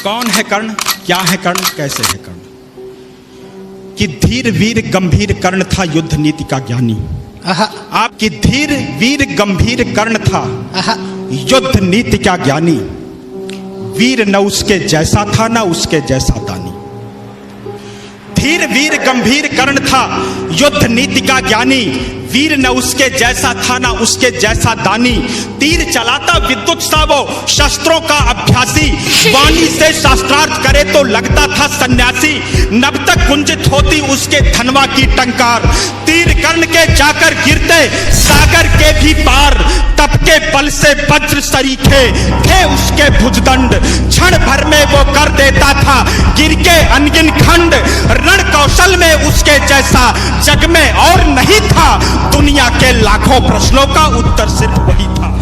कौन है कर्ण, क्या है कर्ण, कैसे है कर्ण? कि धीर वीर गंभीर कर्ण था युद्ध नीति का ज्ञानी। आपकी धीर वीर गंभीर कर्ण था युद्ध नीति का ज्ञानी। वीर न उसके जैसा था न उसके जैसा दानी। धीर वीर गंभीर कर्ण था युद्ध नीति का ज्ञानी। वीर न उसके जैसा था ना उसके जैसा दानी। तीर चलाता विद्युत सा वो शस्त्रों का अभ्यासी। वाणी से शास्त्रार्थ करे तो लगता था सन्यासी। नभ तक गुंजित होती उसके धनवा की टंकार। तीर कर्ण के जाकर गिरते सागर के भी पार। तप के बल से वज्र सरीखे थे उसके भुजदंड। क्षण भर में वो कर देता था गिर के अनगिन खंड। रण कौशल में उसके जैसा जग में और नहीं था। दुनिया के लाखों प्रश्नों का उत्तर सिर्फ वही था।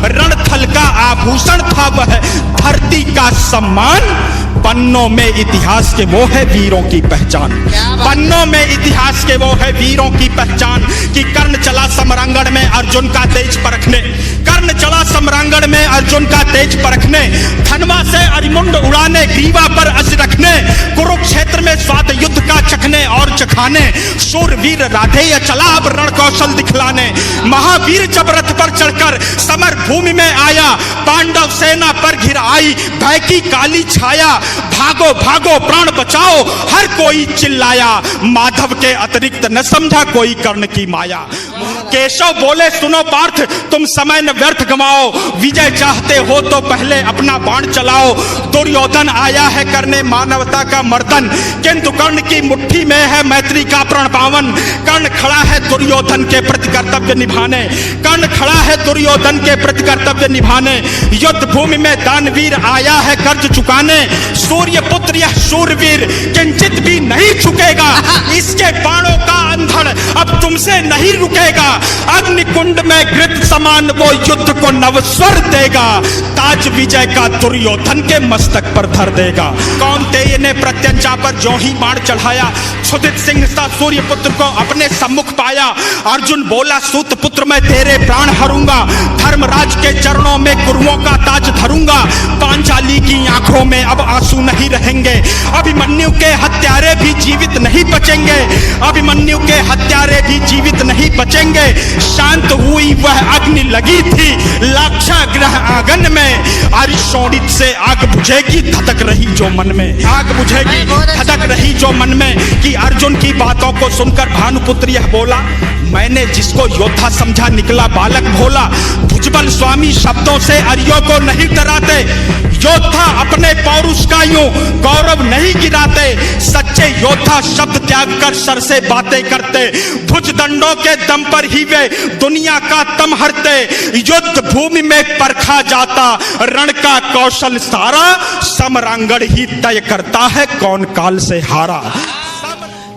रणथल का आभूषण था वह धरती का सम्मान। पन्नों में इतिहास के वो है वीरों की पहचान। पन्नों में इतिहास के वो है वीरों की पहचान। कि कर्ण चला सम्रांगण में अर्जुन का तेज परखने। कर्ण चला सम्रांगण में अर्जुन का तेज परखने। धनवा से अरिमुंड उड़ाने ग्रीवा पर अस रखने। कुरुक्षेत्र में स्वाद युद्ध का चखने और चखाने। शूरवीर राधेय चला अब रण कौशल दिखलाने। महावीर जब रथ पर चढ़कर समर भूमि में आया। पांडव सेना पर घिर आई भय की काली छाया। भागो भागो प्राण बचाओ हर कोई चिल्लाया। माधव के अतिरिक्त न समझा कोई कर्ण की माया। केशव बोले सुनो पार्थ तुम समय न व्यर्थ गवाओ। विजय चाहते हो तो पहले अपना बाण चलाओ। दुर्योधन आया है करने मानवता का मर्दन। किंतु कर्ण की मुट्ठी में है मैत्री का प्रण पावन। कर्ण खड़ा है दुर्योधन के प्रति कर्तव्य निभाने। कर्ण खड़ा है दुर्योधन के प्रति कर्तव्य निभाने। युद्ध भूमि में दानवीर आया है कर्ज चुकाने। सूर्य पुत्र यह शूरवीर किंचित भी नहीं झुकेगा। इसके बाणों का अंधड़ अब तुमसे नहीं रुकेगा। अग्निकुंड में घृत समान वो युद्ध को नवस्वर देगा। ताज विजय का दुर्योधन के मस्तक पर धर देगा। कौन्तेय ने प्रत्यंचा पर जो ही बाण चढ़ाया। क्षुधित सिंह सा सूर्य पुत्र को अपने सम्मुख पाया। अर्जुन बोला सूत पुत्र मैं तेरे प्राण हरूंगा। धर्मराज के चरणों में कुरुओं का ताज धरूंगा। पांचाली की आंखों में अब आंसू नहीं रहेंगे। अभिमन्यु के हत्यारे भी जीवित नहीं बचेंगे। अभिमन्यु के हत्यारे भी जीवित नहीं बचेंगे। शांत हुई वह अग्नि लगी थी लाक्षागृह आंगन में। अरिशोणित से आग बुझेगी धधक रही जो मन में। आग बुझेगी धधक रही जो मन में। कि अर्जुन की बातों को सुनकर भानुपुत्र यह बोला मैंने जिसको योद्धा समझा निकला बालक भोला। भुजबल स्वामी शब्दों से अरियों को नहीं डराते। योद्धा अपने पौरुष का यूं गौरव नहीं गिराते। सच्चे योद्धा शब्द त्याग कर सर से बातें करते। भुजदंडों के दम पर ही वे दुनिया का तम हरते। युद्ध भूमि में परखा जाता रण का कौशल सारा। समरांगण ही तय करता है कौन काल से हारा।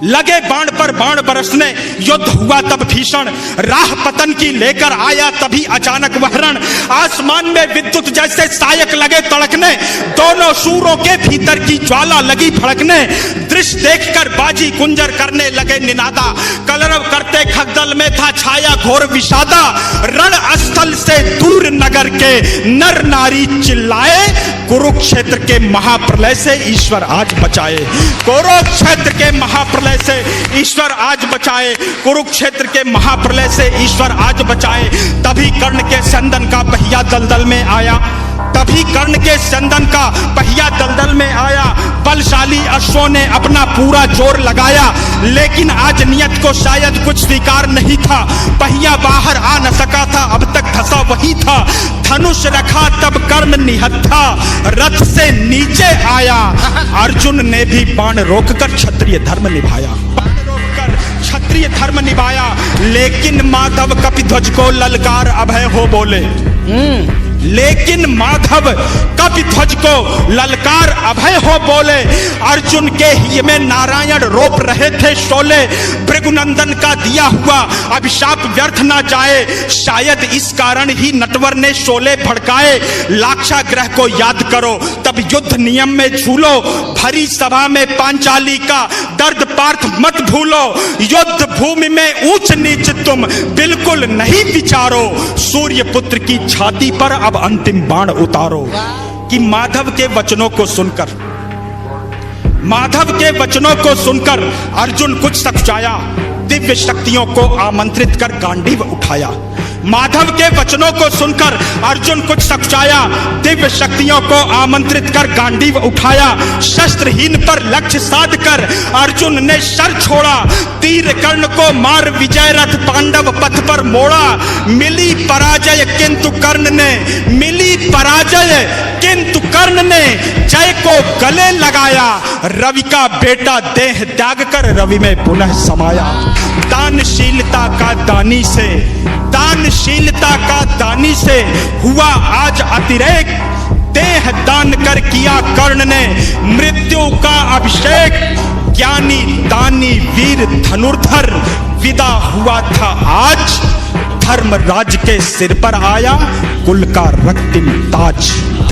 लगे बाण पर बाण बरसने युद्ध हुआ तब भीषण। राह पतन की लेकर आया तभी अचानक वह रण। आसमान में विद्युत जैसे सायक लगे तड़कने। दोनों शूरों के भीतर की ज्वाला लगी भड़कने। दृश्य देखकर बाजी गुंजर करने लगे निनादा। कलरव करते खगदल में था छाया घोर विषादा। रण स्थल से दूर नगर के नर नारी चिल्लाए। कुरुक्षेत्र के महाप्रलय से ईश्वर आज बचाए। कुरुक्षेत्र के महाप्रलय से ईश्वर आज बचाए। कुरुक्षेत्र के महाप्रलय से ईश्वर आज बचाए। तभी कर्ण के चंदन का पहिया दलदल में आया। तभी कर्ण के चंदन का पहिया दलदल में आया। बलशाली अश्वों ने अपना पूरा जोर लगाया। लेकिन आज नियत को शायद कुछ स्वीकार नहीं था। पहिया बाहर आ न सका था अब तक धसा वही था। धनुष रखा तब कर्ण निहत्था रथ से नीचे आया। अर्जुन ने भी बाण रोककर क्षत्रिय धर्म निभाया। क्षत्रिय धर्म निभाया। लेकिन माधव कपिध्वज को ललकार अभय हो बोले। लेकिन माधव कपिध्वज को ललकार अभय हो बोले। अर्जुन के हिय में नारायण रोप रहे थे शोले। भृगुनंदन का दिया हुआ अभिशाप व्यर्थ ना जाए। शायद इस कारण ही नटवर ने शोले भड़काए। लाक्षागृह को याद करो तब युद्ध नियम में झूलो। भरी सभा में पांचाली का दर्द पार्थ मत भूलो। युद्ध भूमि में ऊंच नीच तुम बिल्कुल नहीं विचारो। सूर्य पुत्र की छाती पर अब अंतिम बाण उतारो। कि माधव के वचनों को सुनकर अर्जुन कुछ सकुचाया, दिव्य शक्तियों को आमंत्रित कर गांडीव उठाया। माधव के वचनों को सुनकर अर्जुन कुछ सकुचाया, दिव्य शक्तियों को आमंत्रित कर गांडीव उठाया। शस्त्रहीन पर लक्ष्य साध कर अर्जुन ने शर छोड़ा, तीर कर्ण को मार विजय रथ पांडव पथ पर मोड़ा। मिली पराजय किंतु कर्ण ने जय को गले लगाया। रवि का बेटा देह त्याग कर रवि में पुनः समाया। दानशीलता का दानी से हुआ आज अतिरेक, देह दान कर किया कर्ण ने मृत्यु का अभिषेक। ज्ञानी दानी वीर धनुर्धर विदा हुआ था आज, धर्मराज के सिर पर आया कुल का रक्तिम ताज।